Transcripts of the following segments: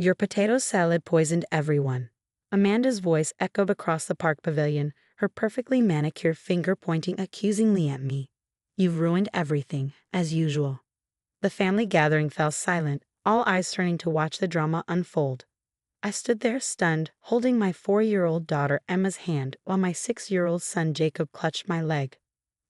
Your potato salad poisoned everyone. Amanda's voice echoed across the park pavilion, her perfectly manicured finger pointing accusingly at me. You've ruined everything, as usual. The family gathering fell silent, all eyes turning to watch the drama unfold. I stood there stunned, holding my 4-year-old daughter Emma's hand while my 6-year-old son Jacob clutched my leg.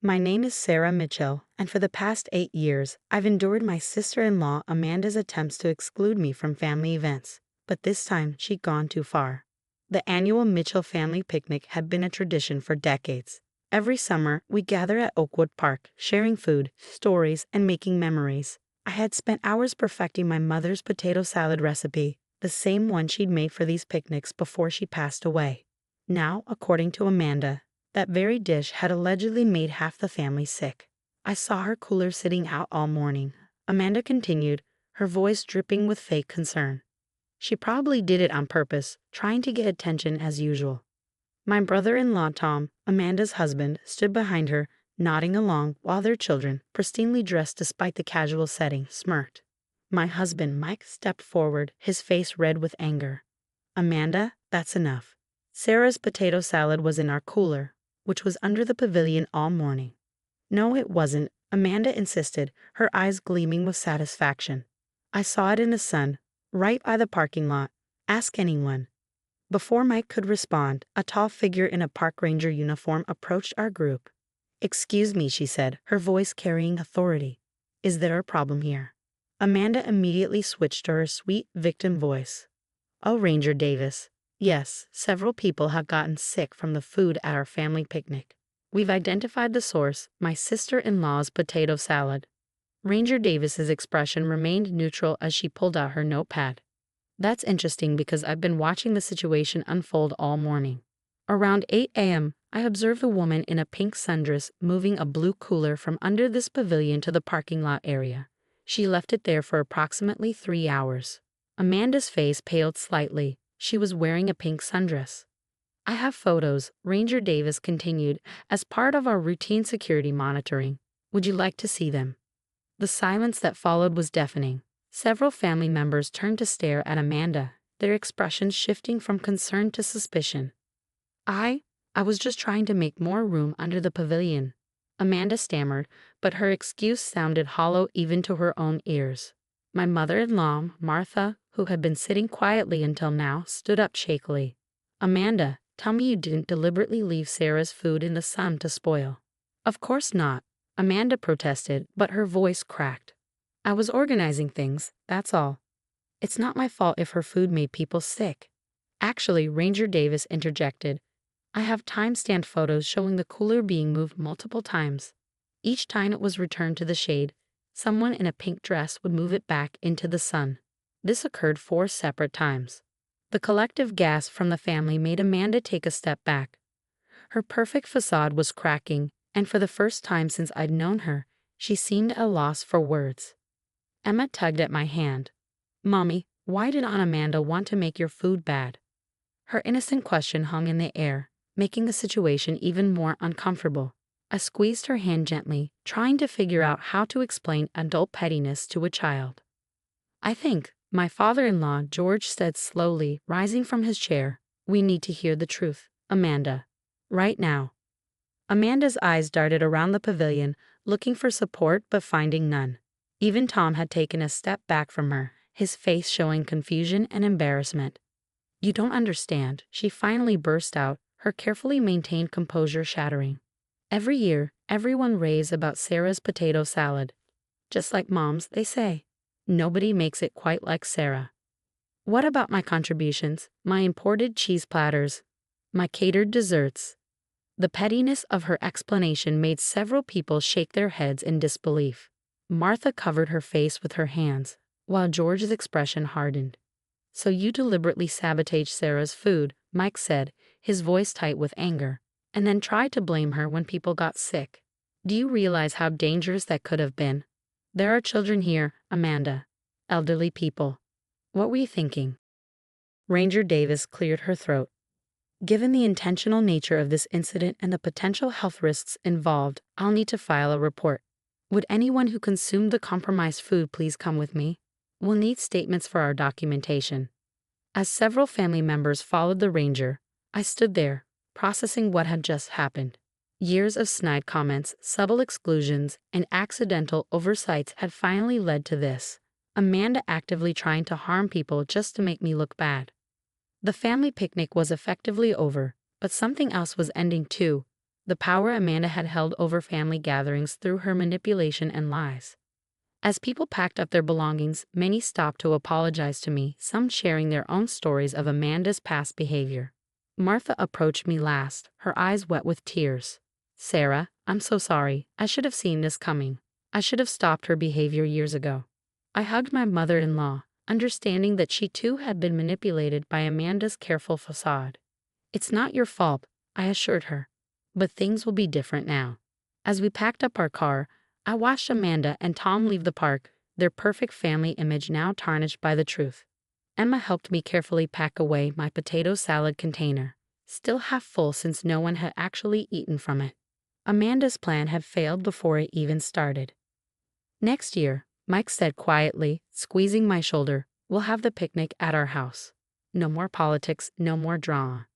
My name is Sarah Mitchell, and for the past 8 years, I've endured my sister-in-law Amanda's attempts to exclude me from family events, but this time she'd gone too far. The annual Mitchell family picnic had been a tradition for decades. Every summer, we gather at Oakwood Park, sharing food, stories, and making memories. I had spent hours perfecting my mother's potato salad recipe, the same one she'd made for these picnics before she passed away. Now, according to Amanda, that very dish had allegedly made half the family sick. I saw her cooler sitting out all morning. Amanda continued, her voice dripping with fake concern. She probably did it on purpose, trying to get attention as usual. My brother-in-law Tom, Amanda's husband, stood behind her, nodding along while their children, pristinely dressed despite the casual setting, smirked. My husband, Mike, stepped forward, his face red with anger. Amanda, that's enough. Sarah's potato salad was in our cooler, which was under the pavilion all morning. No, it wasn't, Amanda insisted, her eyes gleaming with satisfaction. I saw it in the sun, right by the parking lot. Ask anyone. Before Mike could respond, a tall figure in a park ranger uniform approached our group. Excuse me, she said, her voice carrying authority. Is there a problem here? Amanda immediately switched to her sweet victim voice. Oh, Ranger Davis. Yes, several people have gotten sick from the food at our family picnic. We've identified the source, my sister-in-law's potato salad. Ranger Davis's expression remained neutral as she pulled out her notepad. That's interesting because I've been watching the situation unfold all morning. Around 8 a.m., I observed a woman in a pink sundress moving a blue cooler from under this pavilion to the parking lot area. She left it there for approximately 3 hours. Amanda's face paled slightly. She was wearing a pink sundress. I have photos, Ranger Davis continued, as part of our routine security monitoring. Would you like to see them? The silence that followed was deafening. Several family members turned to stare at Amanda, their expressions shifting from concern to suspicion. I was just trying to make more room under the pavilion, Amanda stammered, but her excuse sounded hollow even to her own ears. My mother-in-law, Martha, who had been sitting quietly until now, stood up shakily. Amanda, tell me you didn't deliberately leave Sarah's food in the sun to spoil. Of course not, Amanda protested, but her voice cracked. I was organizing things, that's all. It's not my fault if her food made people sick. Actually, Ranger Davis interjected. I have time-stamped photos showing the cooler being moved multiple times. Each time it was returned to the shade, someone in a pink dress would move it back into the sun. This occurred 4 separate times. The collective gasp from the family made Amanda take a step back. Her perfect facade was cracking, and for the first time since I'd known her, she seemed at a loss for words. Emma tugged at my hand. Mommy, why did Aunt Amanda want to make your food bad? Her innocent question hung in the air, making the situation even more uncomfortable. I squeezed her hand gently, trying to figure out how to explain adult pettiness to a child. I think, my father-in-law George said slowly, rising from his chair, we need to hear the truth, Amanda. Right now. Amanda's eyes darted around the pavilion, looking for support but finding none. Even Tom had taken a step back from her, his face showing confusion and embarrassment. You don't understand, she finally burst out, her carefully maintained composure shattering. Every year, everyone raves about Sarah's potato salad. Just like Mom's, they say. Nobody makes it quite like Sarah. What about my contributions, my imported cheese platters, my catered desserts? The pettiness of her explanation made several people shake their heads in disbelief. Martha covered her face with her hands, while George's expression hardened. So you deliberately sabotaged Sarah's food, Mike said, his voice tight with anger, and then tried to blame her when people got sick. Do you realize how dangerous that could have been? There are children here, Amanda. Elderly people. What were you thinking? Ranger Davis cleared her throat. Given the intentional nature of this incident and the potential health risks involved, I'll need to file a report. Would anyone who consumed the compromised food please come with me? We'll need statements for our documentation. As several family members followed the ranger, I stood there, processing what had just happened. Years of snide comments, subtle exclusions, and accidental oversights had finally led to this. Amanda actively trying to harm people just to make me look bad. The family picnic was effectively over, but something else was ending too. The power Amanda had held over family gatherings through her manipulation and lies. As people packed up their belongings, many stopped to apologize to me, some sharing their own stories of Amanda's past behavior. Martha approached me last, her eyes wet with tears. "Sarah, I'm so sorry. I should have seen this coming. I should have stopped her behavior years ago." I hugged my mother-in-law, understanding that she too had been manipulated by Amanda's careful facade. "It's not your fault," I assured her. "But things will be different now." As we packed up our car, I watched Amanda and Tom leave the park, their perfect family image now tarnished by the truth. Emma helped me carefully pack away my potato salad container, still half full since no one had actually eaten from it. Amanda's plan had failed before it even started. "Next year," Mike said quietly, squeezing my shoulder, "we'll have the picnic at our house. No more politics, no more drama."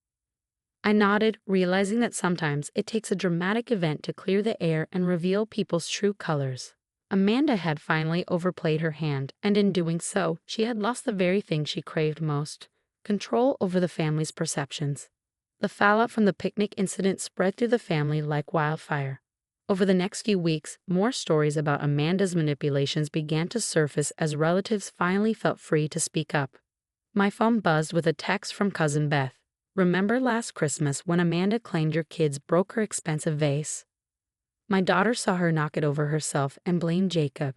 I nodded, realizing that sometimes it takes a dramatic event to clear the air and reveal people's true colors. Amanda had finally overplayed her hand, and in doing so, she had lost the very thing she craved most: control over the family's perceptions. The fallout from the picnic incident spread through the family like wildfire. Over the next few weeks, more stories about Amanda's manipulations began to surface as relatives finally felt free to speak up. My phone buzzed with a text from Cousin Beth. "Remember last Christmas when Amanda claimed your kids broke her expensive vase? My daughter saw her knock it over herself and blamed Jacob."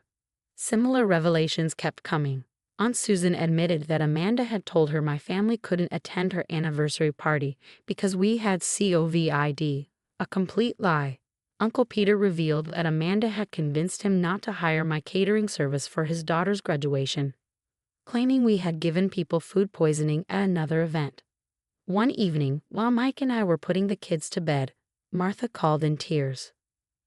Similar revelations kept coming. Aunt Susan admitted that Amanda had told her my family couldn't attend her anniversary party because we had COVID, a complete lie. Uncle Peter revealed that Amanda had convinced him not to hire my catering service for his daughter's graduation, claiming we had given people food poisoning at another event. One evening, while Mike and I were putting the kids to bed, Martha called in tears.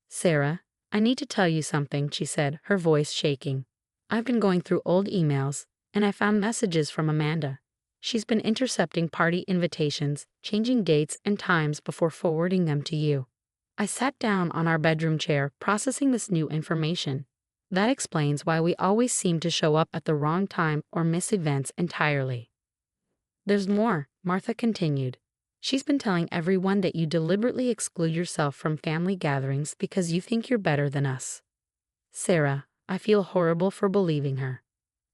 "Sarah, I need to tell you something," she said, her voice shaking. "I've been going through old emails, and I found messages from Amanda. She's been intercepting party invitations, changing dates and times before forwarding them to you." I sat down on our bedroom chair, processing this new information. That explains why we always seem to show up at the wrong time or miss events entirely. "There's more," Martha continued. "She's been telling everyone that you deliberately exclude yourself from family gatherings because you think you're better than us." Sarah, I feel horrible for believing her.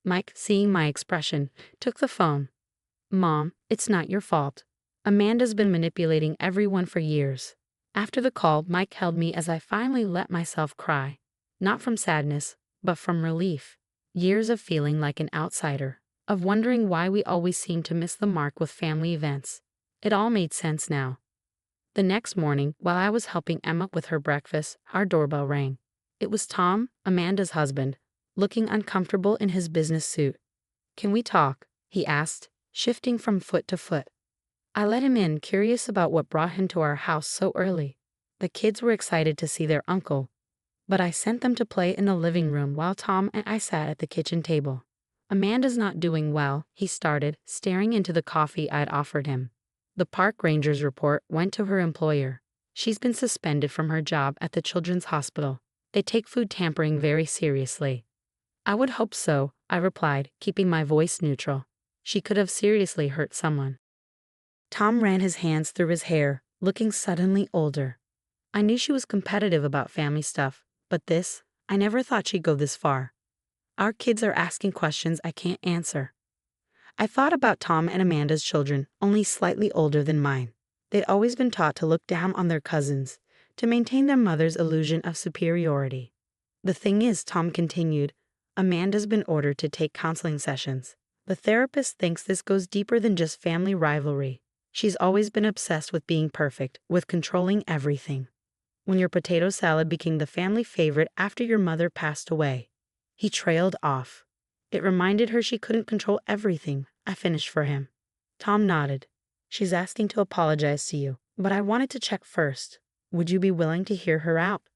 Mike, seeing my expression, took the phone. "Mom, it's not your fault. Amanda's been manipulating everyone for years." After the call, Mike held me as I finally let myself cry. Not from sadness, but from relief. Years of feeling like an outsider, of wondering why we always seem to miss the mark with family events. It all made sense now. The next morning, while I was helping Emma with her breakfast, our doorbell rang. It was Tom, Amanda's husband, looking uncomfortable in his business suit. "Can we talk?" he asked, shifting from foot to foot. I let him in, curious about what brought him to our house so early. The kids were excited to see their uncle, but I sent them to play in the living room while Tom and I sat at the kitchen table. "Amanda's not doing well," he started, staring into the coffee I'd offered him. "The park ranger's report went to her employer. She's been suspended from her job at the children's hospital. They take food tampering very seriously." "I would hope so," I replied, keeping my voice neutral. "She could have seriously hurt someone." Tom ran his hands through his hair, looking suddenly older. I knew she was competitive about family stuff, but this, I never thought she'd go this far. Our kids are asking questions I can't answer. I thought about Tom and Amanda's children, only slightly older than mine. They'd always been taught to look down on their cousins, to maintain their mother's illusion of superiority. "The thing is," Tom continued, "Amanda's been ordered to take counseling sessions. The therapist thinks this goes deeper than just family rivalry. She's always been obsessed with being perfect, with controlling everything. When your potato salad became the family favorite after your mother passed away." He trailed off. "It reminded her she couldn't control everything," I finished for him. Tom nodded. "She's asking to apologize to you, but I wanted to check first. Would you be willing to hear her out?"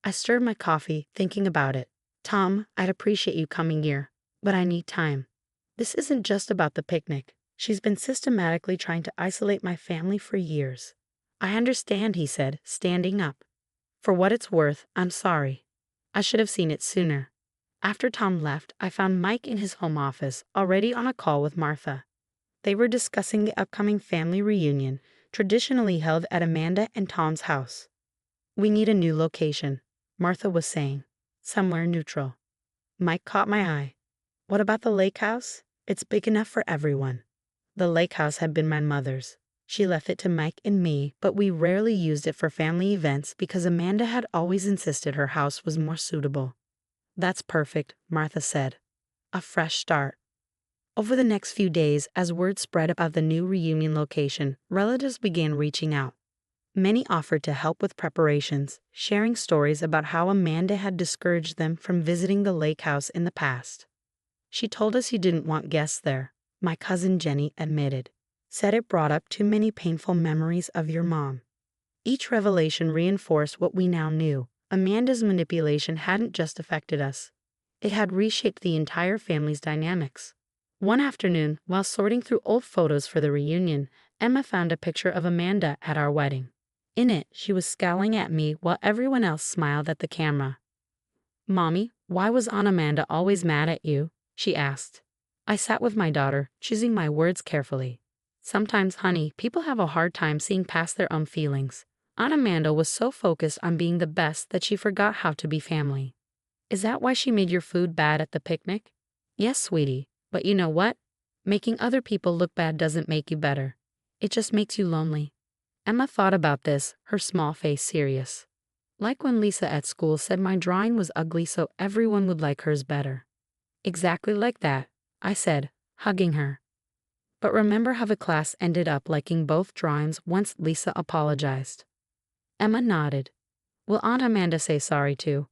I stirred my coffee, thinking about it. "Tom, I'd appreciate you coming here, but I need time." This isn't just about the picnic. She's been systematically trying to isolate my family for years. I understand, he said, standing up. For what it's worth, I'm sorry. I should have seen it sooner. After Tom left, I found Mike in his home office, already on a call with Martha. They were discussing the upcoming family reunion, traditionally held at Amanda and Tom's house. We need a new location, Martha was saying. Somewhere neutral. Mike caught my eye. What about the lake house? It's big enough for everyone. The lake house had been my mother's. She left it to Mike and me, but we rarely used it for family events because Amanda had always insisted her house was more suitable. That's perfect, Martha said. A fresh start. Over the next few days, as word spread about the new reunion location, relatives began reaching out. Many offered to help with preparations, sharing stories about how Amanda had discouraged them from visiting the lake house in the past. She told us you didn't want guests there, my cousin Jenny admitted. Said it brought up too many painful memories of your mom. Each revelation reinforced what we now knew. Amanda's manipulation hadn't just affected us. It had reshaped the entire family's dynamics. One afternoon, while sorting through old photos for the reunion, Emma found a picture of Amanda at our wedding. In it, she was scowling at me while everyone else smiled at the camera. "Mommy, why was Aunt Amanda always mad at you?" she asked. I sat with my daughter, choosing my words carefully. Sometimes, honey, people have a hard time seeing past their own feelings. Aunt Amanda was so focused on being the best that she forgot how to be family. Is that why she made your food bad at the picnic? Yes, sweetie, but you know what? Making other people look bad doesn't make you better. It just makes you lonely. Emma thought about this, her small face serious. Like when Lisa at school said my drawing was ugly so everyone would like hers better. Exactly like that, I said, hugging her. But remember how the class ended up liking both drawings once Lisa apologized? Emma nodded. Will Aunt Amanda say sorry too?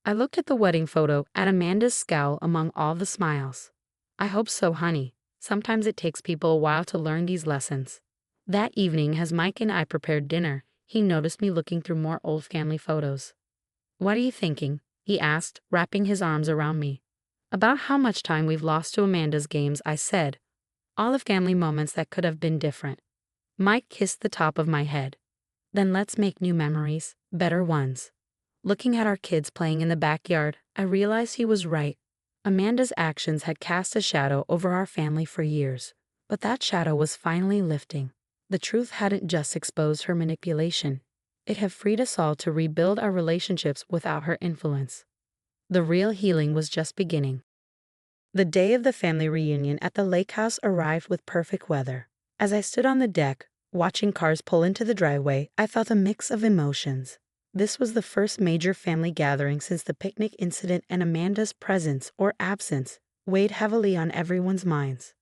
I looked at the wedding photo, at Amanda's scowl among all the smiles. I hope so, honey. Sometimes it takes people a while to learn these lessons. That evening, as Mike and I prepared dinner, he noticed me looking through more old family photos. What are you thinking? He asked, wrapping his arms around me. About how much time we've lost to Amanda's games, I said. All the family moments that could have been different. Mike kissed the top of my head. Then let's make new memories, better ones. Looking at our kids playing in the backyard, I realized he was right. Amanda's actions had cast a shadow over our family for years, but that shadow was finally lifting. The truth hadn't just exposed her manipulation. It had freed us all to rebuild our relationships without her influence. The real healing was just beginning. The day of the family reunion at the lake house arrived with perfect weather. As I stood on the deck, watching cars pull into the driveway, I felt a mix of emotions. This was the first major family gathering since the picnic incident, and Amanda's presence or absence weighed heavily on everyone's minds.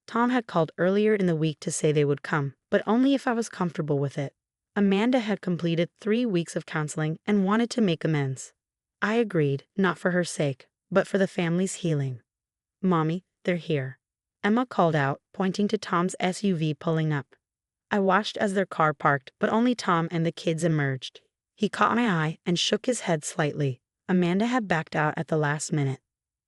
Tom had called earlier in the week to say they would come, but only if I was comfortable with it. Amanda had completed 3 weeks of counseling and wanted to make amends. I agreed, not for her sake, but for the family's healing. Mommy, they're here, Emma called out, pointing to Tom's SUV pulling up. I watched as their car parked, but only Tom and the kids emerged. He caught my eye and shook his head slightly. Amanda had backed out at the last minute.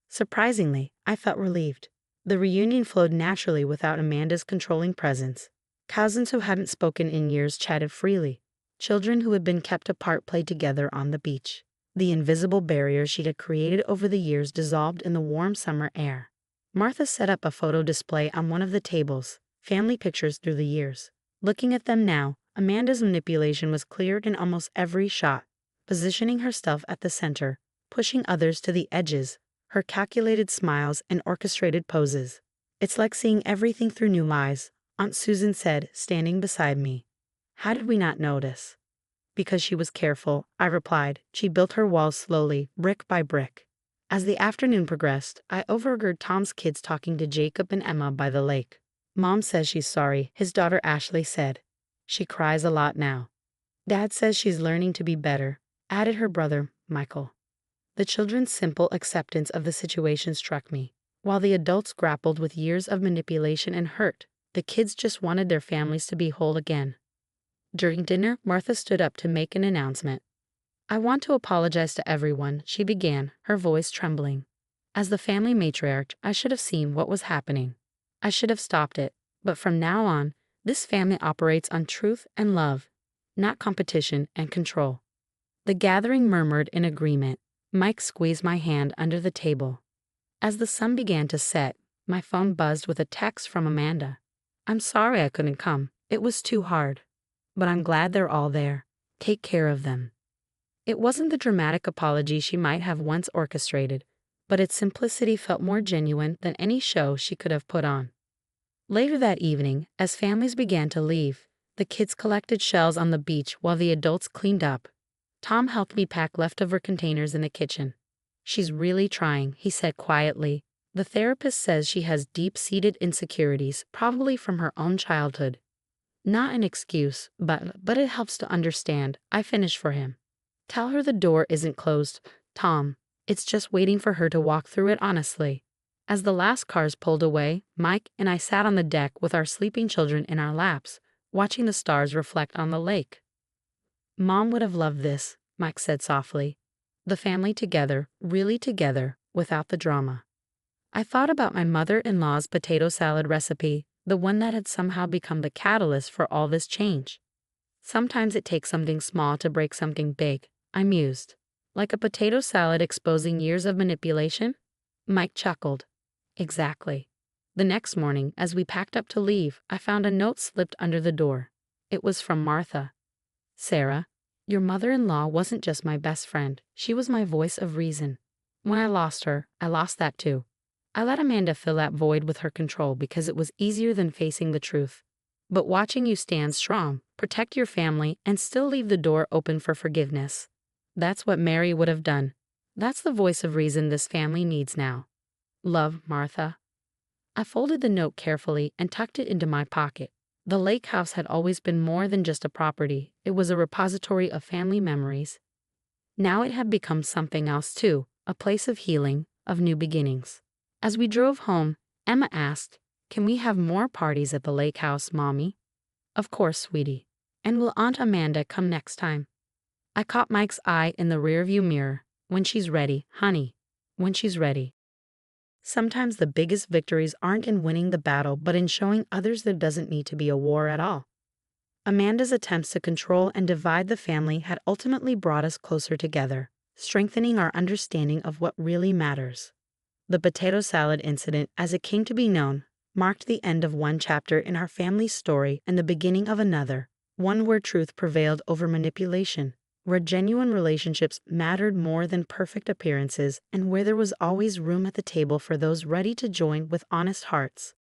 Surprisingly, I felt relieved. The reunion flowed naturally without Amanda's controlling presence. Cousins who hadn't spoken in years chatted freely. Children who had been kept apart played together on the beach. The invisible barrier she had created over the years dissolved in the warm summer air. Martha set up a photo display on one of the tables, family pictures through the years. Looking at them now, Amanda's manipulation was clear in almost every shot, positioning herself at the center, pushing others to the edges, her calculated smiles and orchestrated poses. It's like seeing everything through new eyes, Aunt Susan said, standing beside me. How did we not notice? Because she was careful, I replied. She built her walls slowly, brick by brick. As the afternoon progressed, I overheard Tom's kids talking to Jacob and Emma by the lake. Mom says she's sorry, his daughter Ashley said. She cries a lot now. Dad says she's learning to be better, added her brother, Michael. The children's simple acceptance of the situation struck me. While the adults grappled with years of manipulation and hurt, the kids just wanted their families to be whole again. During dinner, Martha stood up to make an announcement. I want to apologize to everyone, she began, her voice trembling. As the family matriarch, I should have seen what was happening. I should have stopped it, but from now on, this family operates on truth and love, not competition and control. The gathering murmured in agreement. Mike squeezed my hand under the table. As the sun began to set, my phone buzzed with a text from Amanda. "I'm sorry I couldn't come. It was too hard. But I'm glad they're all there. Take care of them." It wasn't the dramatic apology she might have once orchestrated, but its simplicity felt more genuine than any show she could have put on. Later that evening, as families began to leave, the kids collected shells on the beach while the adults cleaned up. Tom helped me pack leftover containers in the kitchen. "She's really trying," he said quietly. "The therapist says she has deep-seated insecurities, probably from her own childhood." Not an excuse, but it helps to understand. I finished for him. "Tell her the door isn't closed, Tom. It's just waiting for her to walk through it honestly." As the last cars pulled away, Mike and I sat on the deck with our sleeping children in our laps, watching the stars reflect on the lake. "Mom would have loved this," Mike said softly. The family together, really together, without the drama. I thought about my mother-in-law's potato salad recipe, the one that had somehow become the catalyst for all this change. "Sometimes it takes something small to break something big," I mused. "Like a potato salad exposing years of manipulation?" Mike chuckled. "Exactly." The next morning, as we packed up to leave, I found a note slipped under the door. It was from Martha. "Sarah, your mother-in-law wasn't just my best friend, she was my voice of reason. When I lost her, I lost that too. I let Amanda fill that void with her control because it was easier than facing the truth. But watching you stand strong, protect your family, and still leave the door open for forgiveness. That's what Mary would have done. That's the voice of reason this family needs now. Love, Martha." I folded the note carefully and tucked it into my pocket. The lake house had always been more than just a property. It was a repository of family memories. Now it had become something else too, a place of healing, of new beginnings. As we drove home, Emma asked, "Can we have more parties at the lake house, Mommy?" "Of course, sweetie. And will Aunt Amanda come next time?" I caught Mike's eye in the rearview mirror. "When she's ready, honey. When she's ready." Sometimes the biggest victories aren't in winning the battle, but in showing others there doesn't need to be a war at all. Amanda's attempts to control and divide the family had ultimately brought us closer together, strengthening our understanding of what really matters. The potato salad incident, as it came to be known, marked the end of one chapter in our family's story and the beginning of another, one where truth prevailed over manipulation, where genuine relationships mattered more than perfect appearances, and where there was always room at the table for those ready to join with honest hearts.